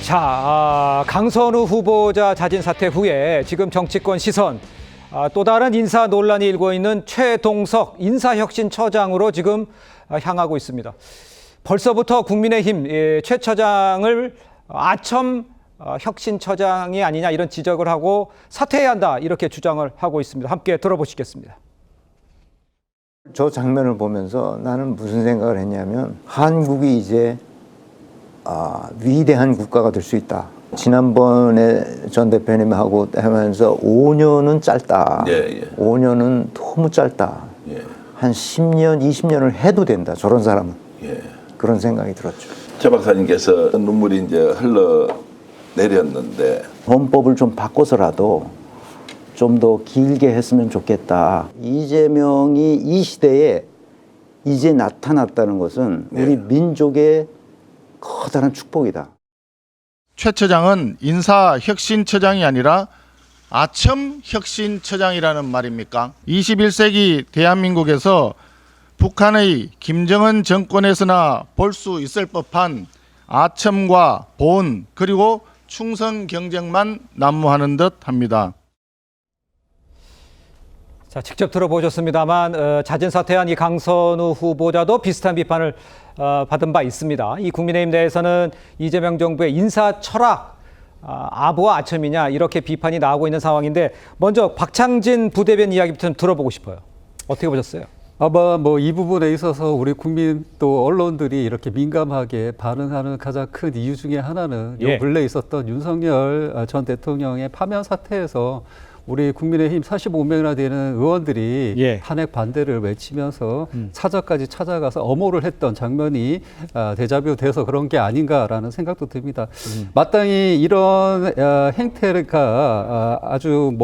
강선우 후보자 자진 사퇴 후에 지금 정치권 시선, 또 다른 인사 논란이 일고 있는 최동석 인사혁신처장으로 지금 향하고 있습니다. 벌써부터 국민의힘 최 처장을 아첨 혁신처장이 아니냐 이런 지적을 하고 사퇴해야 한다 이렇게 주장을 하고 있습니다. 함께 들어보시겠습니다. 저 장면을 보면서 나는 무슨 생각을 했냐면 한국이 이제 위대한 국가가 될 수 있다. 지난번에 전 대표님하고 하면서 5년은 짧다. 5년은 너무 짧다. 한 10년, 20년을 해도 된다. 저런 사람은. 그런 생각이 들었죠. 최 박사님께서 눈물이 이제 흘러내렸는데 헌법을 좀 바꿔서라도 좀 더 길게 했으면 좋겠다. 이재명이 이 시대에 이제 나타났다는 것은 우리 민족의 커다란 축복이다. 최 처장은 인사혁신처장이 아니라 아첨혁신처장이라는 말입니까? 21세기 대한민국에서 북한의 김정은 정권에서나 볼 수 있을 법한 아첨과 보온 그리고 충성 경쟁만 난무하는 듯 합니다. 자, 직접 들어보셨습니다만 자진 사퇴한 이 강선우 후보자도 비슷한 비판을 받은 바 있습니다. 이 국민의힘 내에서는 이재명 정부의 인사 철학, 아부와 아첨이냐 이렇게 비판이 나오고 있는 상황인데 먼저 박창진 부대변인 이야기부터 좀 들어보고 싶어요. 어떻게 보셨어요? 아마 이 부분에 있어서 우리 국민 또 언론들이 이렇게 민감하게 반응하는 가장 큰 이유 중에 하나는 요 근래 있었던 윤석열 전 대통령의 파면 사태에서 우리 국민의힘 45명이나 되는 의원들이 탄핵 반대를 외치면서 차저까지 찾아가서 엄호를 했던 장면이 데자뷰 돼서 그런 게 아닌가라는 생각도 듭니다. 마땅히 이런 행태가 아주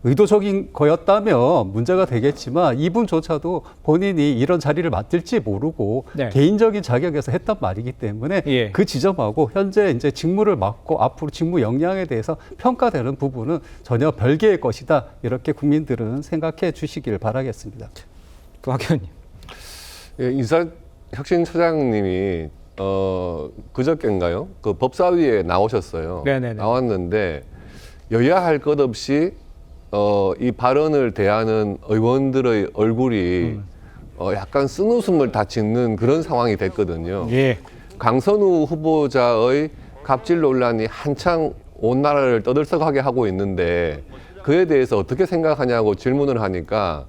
의도적인 거였다면 문제가 되겠지만 이분조차도 본인이 이런 자리를 맡을지 모르고 개인적인 자격에서 했단 말이기 때문에 그 지점하고 현재 이제 직무를 맡고 앞으로 직무 역량에 대해서 평가되는 부분은 전혀 별개의 것이다. 이렇게 국민들은 생각해 주시길 바라겠습니다. 박 의원님. 인사혁신처장님이 그저께인가요? 그 법사위에 나오셨어요. 나왔는데 여야 할 것 없이 이 발언을 대하는 의원들의 얼굴이 약간 쓴웃음을 다 짓는 그런 상황이 됐거든요. 강선우 후보자의 갑질 논란이 한창 온 나라를 떠들썩하게 하고 있는데 그에 대해서 어떻게 생각하냐고 질문을 하니까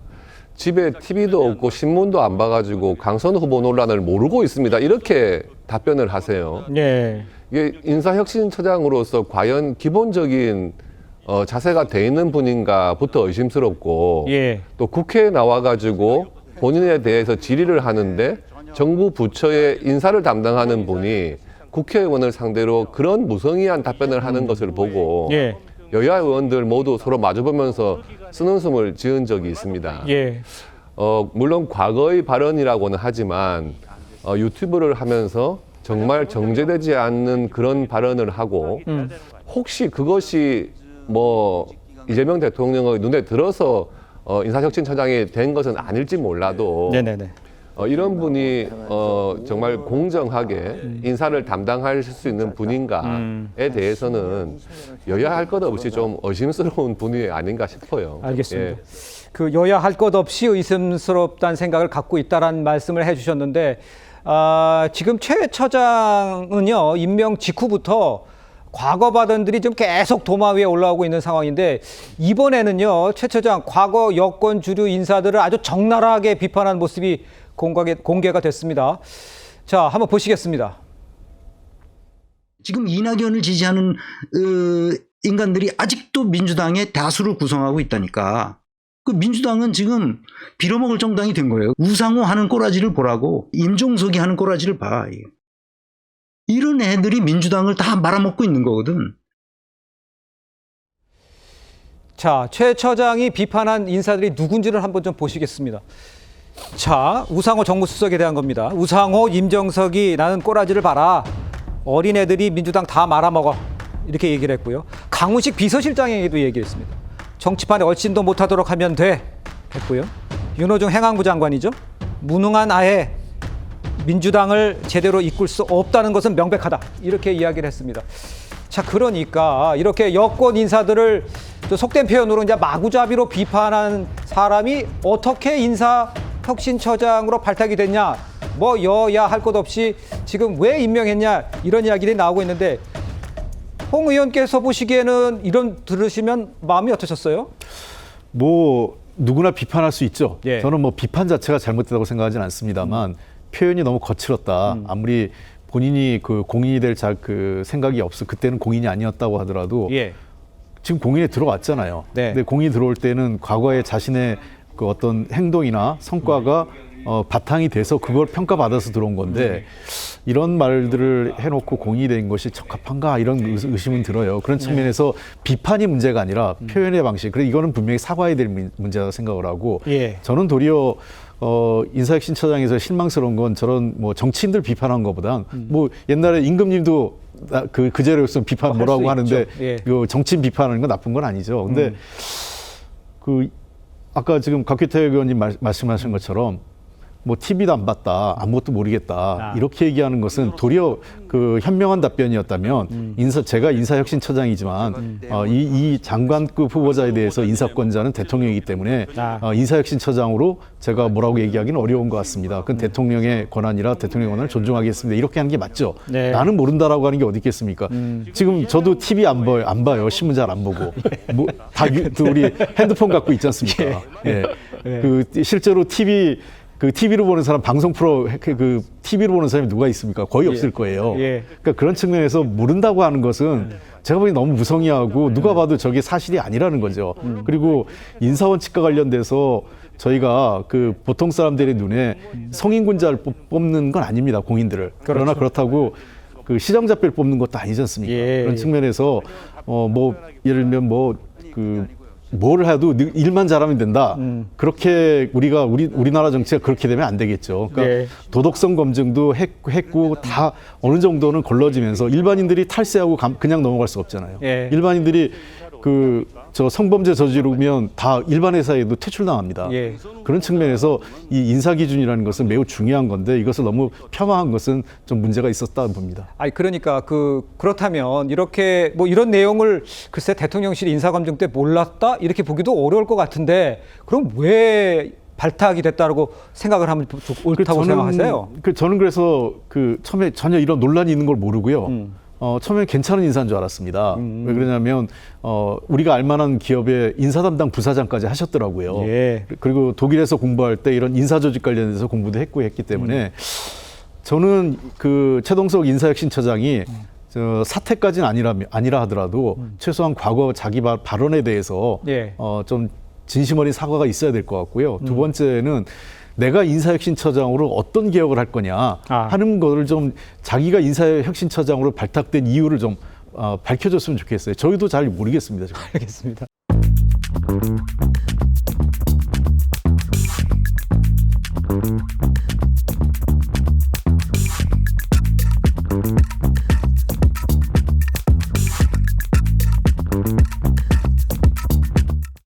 집에 TV도 없고 신문도 안 봐가지고 강선우 후보 논란을 모르고 있습니다. 이렇게 답변을 하세요. 이게 인사혁신처장으로서 과연 기본적인 자세가 돼 있는 분인가부터 의심스럽고 또 국회에 나와가지고 본인에 대해서 질의를 하는데 정부 부처의 인사를 담당하는 분이 국회의원을 상대로 그런 무성의한 답변을 하는 것을 보고 여야 의원들 모두 서로 마주보면서 쓴웃음을 지은 적이 있습니다. 물론 과거의 발언이라고는 하지만 유튜브를 하면서 정말 정제되지 않는 그런 발언을 하고 혹시 그것이 이재명 대통령의 눈에 들어서 인사혁신처장이 된 것은 아닐지 몰라도 이런 분이 정말 공정하게 인사를 담당할 수 있는 분인가에 대해서는 여야 할 것 없이 좀 의심스러운 분이 아닌가 싶어요. 알겠습니다. 그 여야 할 것 없이 의심스럽다는 생각을 갖고 있다라는 말씀을 해주셨는데 지금 최 처장은요 임명 직후부터 과거 발언들이 좀 계속 도마 위에 올라오고 있는 상황인데 이번에는요 최 처장 과거 여권 주류 인사들을 아주 적나라하게 비판한 모습이 공개가 됐습니다. 자, 한번 보시겠습니다. 지금 이낙연을 지지하는 인간들이 아직도 민주당의 다수를 구성하고 있다니까. 그 민주당은 지금 빌어먹을 정당이 된 거예요. 우상호 하는 꼬라지를 보라고 임종석이 하는 꼬라지를 봐. 이런 애들이 민주당을 다 말아먹고 있는 거거든. 자, 최 처장이 비판한 인사들이 누군지를 한번 좀 보시겠습니다. 자, 우상호 정무수석에 대한 겁니다. 우상호, 임정석이 나는 꼬라지를 봐라. 어린애들이 민주당 다 말아먹어. 이렇게 얘기를 했고요. 강훈식 비서실장에게도 얘기했습니다. 정치판에 얼씬도 못하도록 하면 돼. 했고요. 윤호중 행안부 장관이죠. 무능한 아해 민주당을 제대로 이끌 수 없다는 것은 명백하다. 이렇게 이야기를 했습니다. 자, 그러니까 이렇게 여권 인사들을 속된 표현으로 이제 마구잡이로 비판한 사람이 어떻게 인사혁신처장으로 발탁이 됐냐, 뭐 여야 할 것 없이 지금 왜 임명했냐, 이런 이야기들이 나오고 있는데, 홍 의원께서 보시기에는 이런 들으시면 마음이 어떠셨어요? 뭐 누구나 비판할 수 있죠. 예. 저는 뭐 비판 자체가 잘못됐다고 생각하지는 않습니다만 표현이 너무 거칠었다. 아무리 본인이 그 공인이 될 그 생각이 그때는 공인이 아니었다고 하더라도 예. 지금 공인에 들어왔잖아요. 네. 근데 공인이 들어올 때는 과거에 자신의 그 어떤 행동이나 성과가 바탕이 돼서 그걸 평가받아서 들어온 건데 이런 말들을 해놓고 공인이 된 것이 적합한가 이런 의심은 들어요. 그런 측면에서 비판이 문제가 아니라 표현의 방식. 그래서 이거는 분명히 사과해야 될 문제라고 생각을 하고 예. 저는 도리어 인사혁신처장에서 실망스러운 건 저런 뭐 정치인들 비판한 것보단 뭐 옛날에 임금님도 그 자리였으면 비판 할 뭐라고 수 하는데 있죠. 예. 그 정치인 비판하는 건 나쁜 건 아니죠. 근데 그 아까 지금 각규태 의원님 말씀하신 것처럼 뭐 TV도 안 봤다, 아무것도 모르겠다 이렇게 얘기하는 것은 도리어 그 현명한 답변이었다면 제가 인사혁신처장이지만 이 장관급 후보자에 대해서 인사권자는 대통령이기 때문에 인사혁신처장으로 제가 뭐라고 얘기하기는 어려운 것 같습니다. 그건 대통령의 권한이라 대통령의 권한을 존중하겠습니다. 이렇게 하는 게 맞죠. 네. 나는 모른다라고 하는 게 어디 있겠습니까? 지금 저도 TV 안 봐요. 신문 잘 안 보고. 뭐 다 우리 핸드폰 갖고 있지 않습니까? 예. 그 실제로 TV로 보는 사람, 방송 프로, TV로 보는 사람이 누가 있습니까? 거의 없을 거예요. 예. 그러니까 그런 측면에서 모른다고 하는 것은 제가 보기엔 너무 무성의하고 누가 봐도 저게 사실이 아니라는 거죠. 그리고 인사원칙과 관련돼서 저희가 그 보통 사람들의 눈에 성인군자를 뽑는 건 아닙니다. 공인들을. 그러나 그렇다고 그 시정자뼈를 뽑는 것도 아니지 않습니까? 예. 그런 측면에서 뭐 예를 들면 뭘 해도 일만 잘하면 된다. 그렇게 우리나라 정치가 그렇게 되면 안 되겠죠. 그러니까 네. 도덕성 검증도 했고 다 어느 정도는 걸러지면서 일반인들이 탈세하고 그냥 넘어갈 수가 없잖아요. 예. 일반인들이 저 성범죄 저지르면 다 일반 회사에도 퇴출당합니다. 예. 그런 측면에서 이 인사 기준이라는 것은 매우 중요한 건데 이것을 너무 폄하한 것은 좀 문제가 있었다 봅니다. 아니, 그러니까 그렇다면 이렇게 뭐 이런 내용을 글쎄 대통령실 인사검증 때 몰랐다 이렇게 보기도 어려울 것 같은데, 그럼 왜 발탁이 됐다고 생각을 하면 옳다고 생각하세요? 저는 그래서 처음에 전혀 이런 논란이 있는 걸 모르고요. 처음에 괜찮은 인사인 줄 알았습니다. 왜 그러냐면 우리가 알만한 기업의 인사 담당 부사장까지 하셨더라고요. 예. 그리고 독일에서 공부할 때 이런 인사 조직 관련해서 공부도 했기 때문에 저는 최동석 인사혁신처장이 사퇴까지는 아니라 하더라도 최소한 과거 자기 발언에 대해서 예. 좀 진심 어린 사과가 있어야 될 것 같고요. 두 번째는 내가 인사혁신처장으로 어떤 개혁을 할 거냐 하는 거를 좀 자기가 인사혁신처장으로 발탁된 이유를 좀 밝혀줬으면 좋겠어요. 저희도 잘 모르겠습니다. 지금. 알겠습니다.